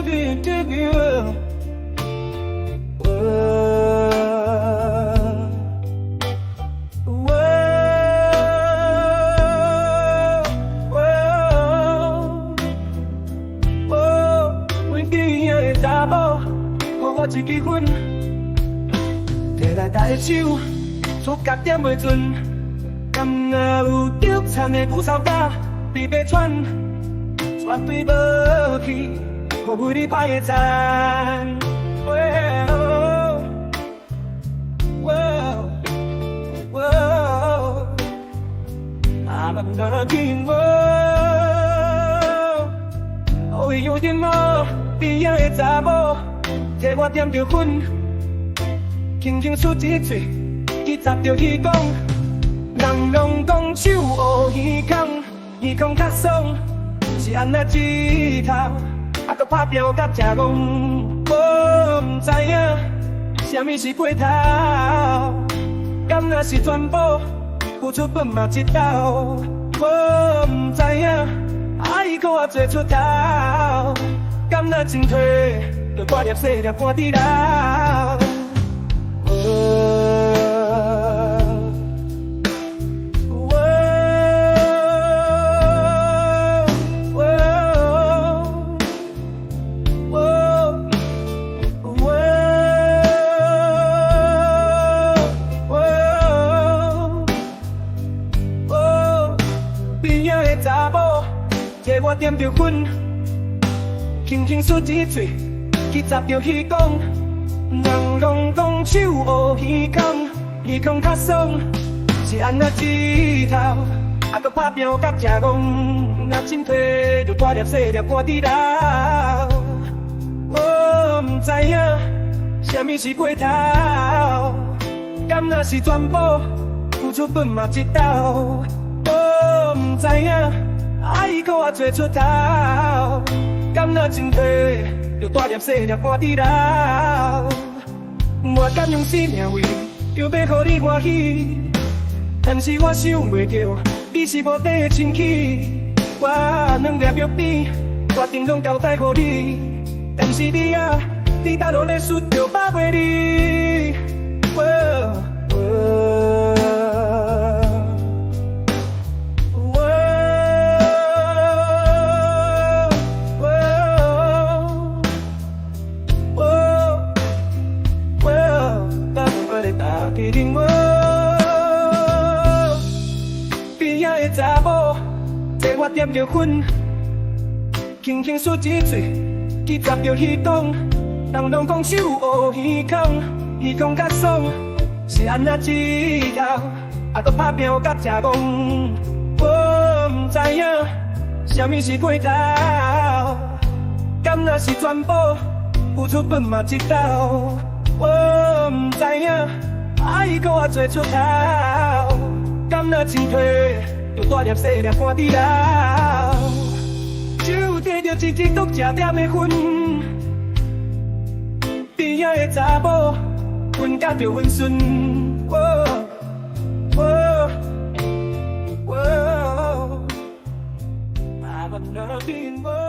一支烟，摕来大个手，触觉点袂准。敢若有着惨的牛草甲，比白喘，绝对无去，互为你歹个赞。I'm nothing more， 哦，有点无边仔的查某。这我点着烟，轻轻出一嘴，去插着鱼缸。人拢讲手乌鱼空，鱼空较爽，是安那指头，啊，搁拍标甲食戆。我毋知影，啥物是过头，敢若是全部，付出本嘛一斗。我毋知影，爱搁我做出头，敢若真多。就大粒细粒看伫流，边仔的查某，摕我点着烟，轻轻啜一嘴。去插着鱼缸，人拢讲手乌鱼空，鱼空较爽，是安那指头，啊，搁拍标甲食戆。若真体就大粒细粒看伫流，我毋知影，啥物是过头，敢若是全部，付出本嘛一斗。我毋知影，爱搁我做出头，敢若真体。就大粒细粒看伫流，我甘用生命为，就要予你欢喜。但是我想袂到，你是无底的亲戚。我两粒玉边，决定拢交代予你。但是你啊，你倒落咧输着百倍你。边仔的查某，这我点着烟，轻轻啜一嘴，去插着鱼缸。人拢讲手乌鱼空，鱼空较爽，是安那指头，啊，搁拍标甲食戆。我毋知影，啥物是过头，敢若是全部，付出本嘛一斗。我毋知影，爱搁我做出头，敢若真体，就大粒细粒看伫流。手摕着一支独食点的烟，边仔的查某，阮甲着温顺。I'm nothing more.